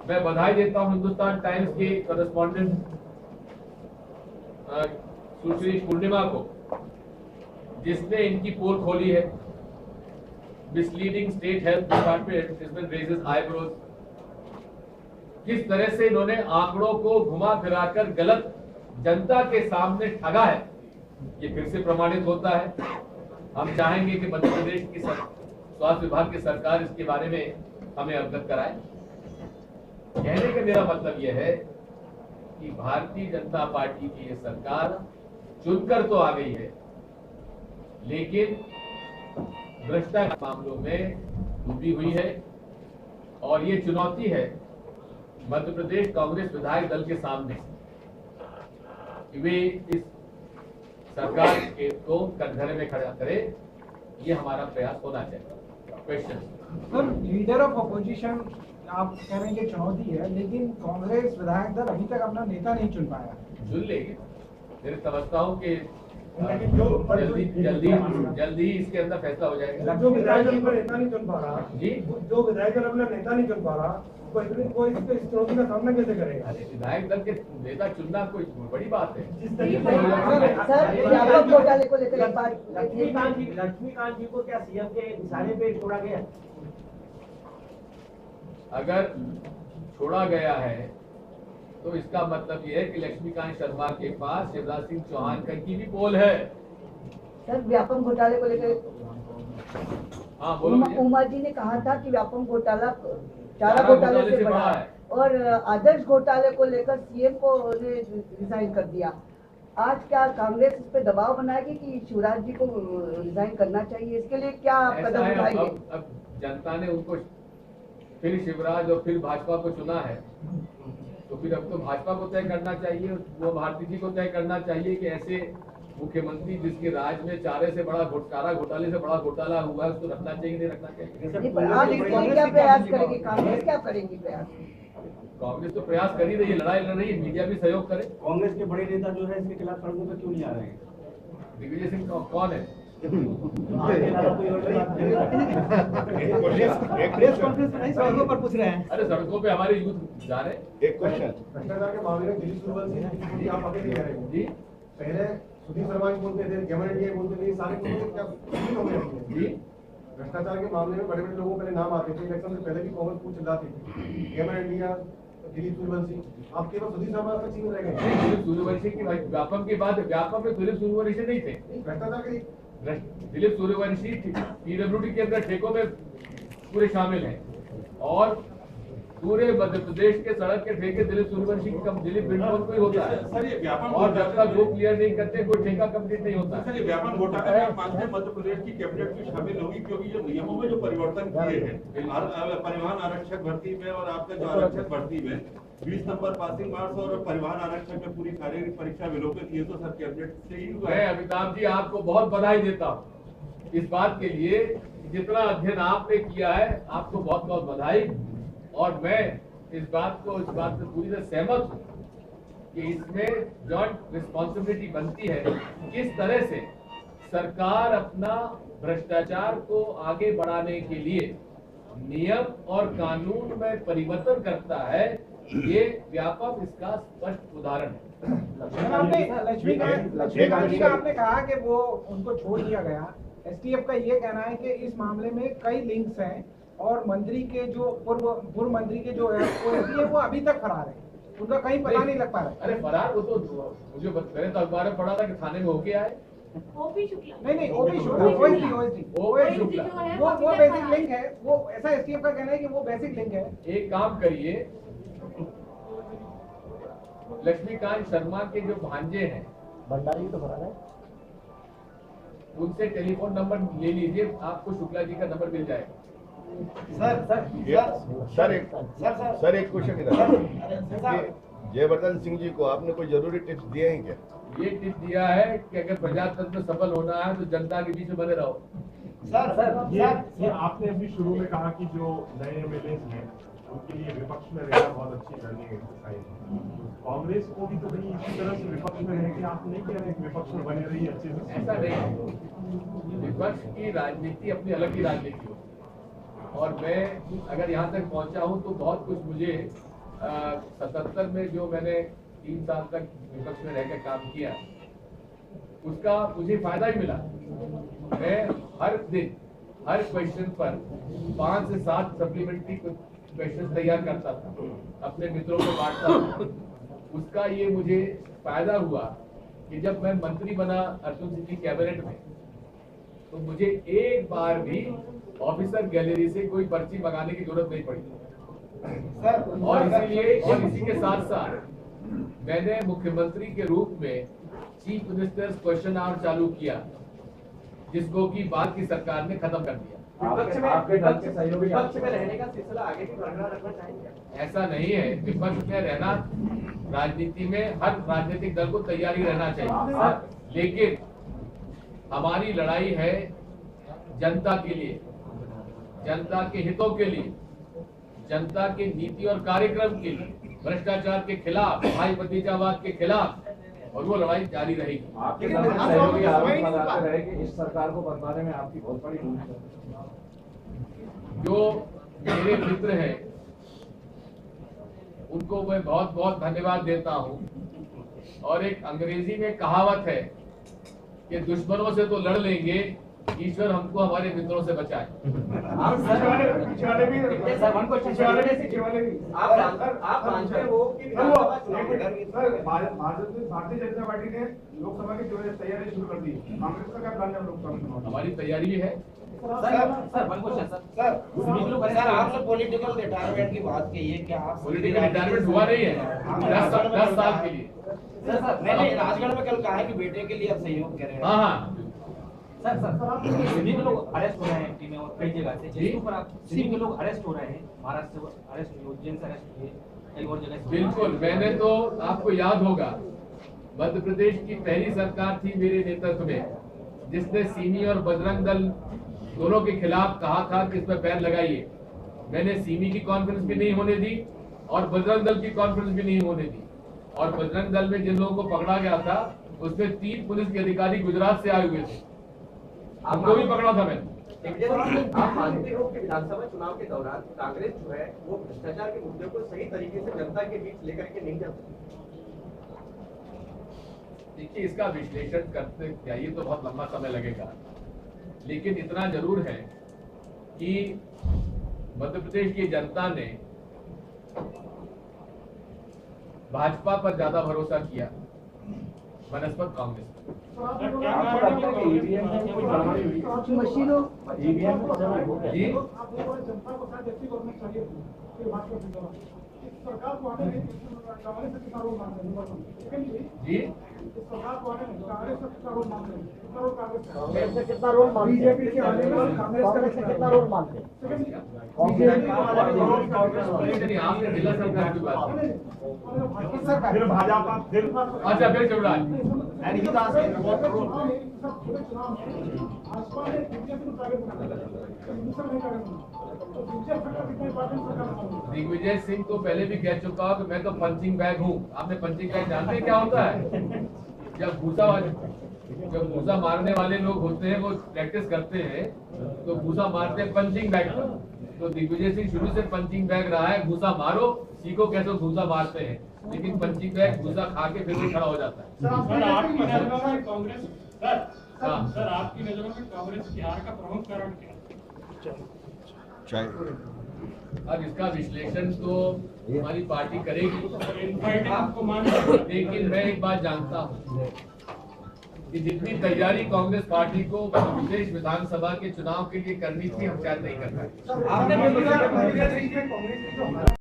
मैं बधाई देता हूं हिंदुस्तान टाइम्स के कॉरेस्पॉन्डेंट सुश्री पूर्णिमा को, जिसने इनकी पोल खोली है। Misleading state health department raises eyebrows. किस तरह से इन्होंने आंकड़ों को घुमा फिराकर गलत जनता के सामने ठगा है, ये फिर से प्रमाणित होता है। हम चाहेंगे कि मध्य प्रदेश की स्वास्थ्य विभाग की सरकार इसके बारे में हमें अवगत कराए। कहने का मेरा मतलब यह है कि भारतीय जनता पार्टी की ये सरकार चुनकर तो आ गई है, लेकिन भ्रष्टाचार मामलों में डूबी हुई है। और ये चुनौती है मध्य प्रदेश कांग्रेस विधायक दल के सामने कि वे इस सरकार के को कटघरे में खड़ा करे। ये हमारा प्रयास होना चाहिए। Question sir, leader of opposition आप कह रहे हैं कि चुनौती है, लेकिन कांग्रेस विधायक दल अभी तक अपना नेता नहीं चुन पाया। चुन लेगी। मैं समझता हूँ कि जल्दी ही इसके अंदर फैसला हो जाएगा। जो विधायक दल पर नेता नहीं चुन पा रहा जी, जो विधायक दल अपना नेता नहीं चुन पा रहा, वो इस चुनौती का सामना कैसे करेगा? अरे विधायक दल के नेता चुनना कोई बड़ी बात है। घोटाले को लेकर एक बार लक्ष्मीकांत जी को क्या सीएम के इशारे पे छोड़ा गया? अगर छोड़ा गया है तो इसका मतलब ये है कि लक्ष्मीकांत शर्मा के पास शिवराज सिंह चौहान की भी पोल है। सर, व्यापम घोटाले को लेकर हाँ बोलो। उमा जी ने कहा था कि व्यापम घोटाला चारा घोटाले से बड़ा है, और आदर्श घोटाले को लेकर सीएम को रिजाइन कर दिया। आज क्या कांग्रेस इस पे दबाव बनाएगी कि शिवराज जी को रिजाइन करना चाहिए? इसके लिए क्या कदम उठाएंगे? अब जनता ने उनको फिर शिवराज और फिर भाजपा को चुना है, तो फिर अब तो भाजपा को तय करना चाहिए, वो भारती जी को तय करना चाहिए कि ऐसे मुख्यमंत्री जिसके राज में चारा घोटाले से बड़ा घोटाला हुआ है, उसको रखना चाहिए नहीं रखना चाहिए। आप इसके लिए क्या प्रयास करेंगे? कांग्रेस क्या करेंगी प्रयास? कांग्रेस तो प्रयास कर ही रही है, लड़ाई लड़ रही है, मीडिया भी सहयोग करे। कांग्रेस के बड़े नेता जो है इसके खिलाफ सड़कों पर क्यों नहीं आ रहे हैं? दिग्विजय सिंह कौन है? सड़कों पर पूछ रहे हैं। अरे सड़कों पे हमारे यूथ जा रहे हैं। एक क्वेश्चन, भ्रष्टाचार के मामले में दिलीप सुरवंशी आप अकेले कह रहे हैं जी, पहले सुधीर शर्मा जी बोलते थे, गेमन इंडिया बोलते थे, सारे क्या हो गए जी, भ्रष्टाचार के मामले में बड़े बड़े लोगों के नाम आते थे, इलेक्शन से पहले भी कांग्रेस पूछ चिल्लाती थी, गेमन इंडिया, दिलीप सूर्यवंशी। आप केवल सुधीर शर्मा तक सीमित रह गए। दिलीप सूर्यवंशी की व्यापम की बात, व्यापम में दिलीप सूर्यवंशी नहीं थे। भ्रष्टाचार के दिलीप सूर्यवंशी पीडब्ल्यूडी के अंदर ठेकों में पूरे शामिल हैं, और पूरे मध्य प्रदेश के सड़क के ठेके दिलीप सूर्यवंशी की दिलीप बिल्डकॉन को ही होता है। सर, ये व्यापम और जब तक वो क्लियर नहीं करते कोई ठेका कंप्लीट नहीं होता। सर, ये व्यापम घोटाले में आप मानते हैं मध्य प्रदेश की कैबिनेट भी शामिल होगी, क्योंकि जो नियमों में जो परिवर्तन किए हैं परिवहन आरक्षक भर्ती में और आपका जो आरक्षक भर्ती में 20 नंबर पासिंग मार्क्स और परिवहन आरक्षक में पूरी शारीरिक परीक्षा विलोपित की है, तो सर कैबिनेट से ही हुआ मैं है। अमिताभ जी आपको बहुत बधाई देता हूँ इस बात के लिए, जितना अध्ययन आपने किया है, आपको बहुत बहुत बधाई। और मैं इस बात से पूरी तरह सहमत हूँ कि इसमें जॉइंट रिस्पॉन्सिबिलिटी बनती है किस तरह से सरकार अपना भ्रष्टाचार को आगे बढ़ाने के लिए नियम और कानून में परिवर्तन करता है। ये व्यापक इसका स्पष्ट उदाहरण है। लक्ष्मीकांत जी का आपने कहा कि वो उनको छोड़ दिया गया। एसटीएफ का ये कहना है कि इस मामले में कई लिंक्स हैं, और मंत्री के जो पूर्व मंत्री के जो है वो अभी तक फरार है, उनका कहीं पता नहीं लग पा रहा है। अरे फरार वो तो मुझे मैंने तो अखबार में पढ़ा था कि थाने में होके आए। नहीं ओपी शुक्ला, ओएसडी शुक्ला, वो बेसिक लिंक है। वो ऐसा एसटीएफ का कहना है कि वो बेसिक लिंक है। एक काम करिए, लक्ष्मीकांत शर्मा के जो भांजे हैं भंडारी तो फरार है, उनसे टेलीफोन नंबर ले लीजिए, आपको शुक्ला जी का नंबर मिल जाएगा। सर एक क्वेश्चन इधर, जयवर्धन सिंह जी को आपने कोई जरूरी टिप्स दिए हैं क्या? ये टिप दिया है कि अगर प्रजातंत्र सफल होना है तो जनता के बीच में बने रहो। ये आपने अभी शुरू में कहा कि जो नए एमएलए हैं उनके लिए विपक्ष में रहना बहुत अच्छी लर्निंग एक्सरसाइज है। कांग्रेस को भी तो कहीं इसी तरह से विपक्ष में रह के आप नहीं कह रहे विपक्ष में बने रही अच्छे से? ऐसा नहीं, विपक्ष की राजनीति अपनी अलग ही राजनीति होती है, और मैं अगर यहाँ तक पहुँचा हूँ तो बहुत कुछ मुझे 77 में जो मैंने 3 साल तक विपक्ष में रहकर काम किया, उसका मुझे फायदा ही मिला। मैं हर दिन हर क्वेश्चन पर 5 से 7 सप्लीमेंट्री क्वेश्चन तैयार करता था, अपने मित्रों को बांटता था। उसका ये मुझे फायदा हुआ कि जब मैं मंत्री बना अर्जुन सिंह की कैबिनेट में, तो मुझे एक बार भी ऑफिसर गैलरी से कोई पर्ची मंगाने की जरूरत नहीं पड़ी। और इसीलिए और इसी के साथ साथ मैंने मुख्यमंत्री के रूप में चीफ मिनिस्टर्स क्वेश्चन आवर चालू किया, जिसको कि बाद की सरकार ने खत्म कर दिया। विपक्ष में रहने का सिलसिला आगे भी बरकरार रखना चाहेंगे? ऐसा नहीं है, विपक्ष में रहना राजनीति में हर राजनीतिक दल को तैयारी रहना चाहिए, लेकिन हमारी लड़ाई है जनता के लिए, जनता के हितों के लिए, जनता के नीति और कार्यक्रम के लिए, भ्रष्टाचार के खिलाफ, भाई भतीजावाद के खिलाफ, और वो लड़ाई जारी रहेगी। आपके सहयोगी आरोप लगाते रहे कि इस सरकार को बदलाने में आपकी बहुत बड़ी भूमिका है। जो मेरे मित्र हैं उनको मैं बहुत बहुत धन्यवाद देता हूं। और एक अंग्रेजी में कहावत है कि दुश्मनों से तो लड़ लेंगे, ईश्वर हमको हमारे मित्रों से बचाए। आप मानते हो कि भारतीय जनता पार्टी ने लोकसभा की तैयारी शुरू कर दी, कांग्रेस का क्या प्लान है लोकसभा में? हमारी तैयारी भी है। सर आपने पॉलिटिकल रिटायरमेंट की बात की है, क्या आप पॉलिटिकल रिटायरमेंट हुआ नहीं है 10 साल के लिए। मैंने राजगढ़ में कल कहा है कि बेटे के लिए आप सहयोग करें। हाँ, सर सिमी के लोग अरेस्ट हो रहे हैं एमपी में और कई जगह से, जिसके ऊपर आप सिमी के लोग अरेस्ट हो रहे हैं, महाराष्ट्र से अरेस्ट हुए, उज्जैन से अरेस्ट हुए, कई और जगह से। बिल्कुल, मैंने तो आपको याद होगा मध्य प्रदेश की पहली सरकार थी मेरे नेतृत्व में, जिसने सिमी और बजरंग दल दोनों के खिलाफ कहा था कि इसमें बैन लगाइए। मैंने सिमी की कॉन्फ्रेंस भी नहीं होने दी और बजरंग दल की कॉन्फ्रेंस भी नहीं होने दी। और बजरंग दल में जिन लोगों को पकड़ा गया था उसमें 3 पुलिस के अधिकारी गुजरात से आए हुए थे, उनको भी पकड़ा था मैंने। आप मानते हो कि विधानसभा चुनाव के दौरान कांग्रेस जो है वो भ्रष्टाचार के मुद्दे को सही तरीके से जनता के बीच लेकर के नहीं जा सकती? देखिए, इसका विश्लेषण करते जाइए तो बहुत लंबा समय लगेगा, लेकिन इतना जरूर है कि मध्य प्रदेश की जनता ने भाजपा पर ज्यादा भरोसा किया बनस्पत कांग्रेस मशीनों जी। जी कितना रोल मानते हैं? बीजेपी के आने में कांग्रेस का कितना रोल मानते हैं? आपने जिला सरकार की बात की। फिर भाजपा अच्छा, फिर शिवराज दिग्विजय सिंह तो पहले भी कह चुका हूं कि मैं तो पंचिंग बैग हूं। आपने पंचिंग बैग जानते हैं क्या होता है? जब भूसा मारने वाले लोग होते हैं वो प्रैक्टिस करते हैं तो भूसा मारते हैं पंचिंग बैग पर। तो दिग्विजय सिंह शुरू से पंचिंग बैग रहा है, भूसा मारो, सीखो कैसे भूसा मारते हैं, लेकिन पंचिंग बैग भूसा खा के फिर भी खड़ा हो जाता है। सर आपकी नजरों में कांग्रेस की हार का प्रमुख कारण क्या है? अब इसका विश्लेषण तो हमारी पार्टी करेगी, लेकिन मैं एक बात जानता हूँ कि जितनी तैयारी कांग्रेस पार्टी को मध्य प्रदेश विधानसभा के चुनाव के लिए करनी थी, हम शायद नहीं कर पाए।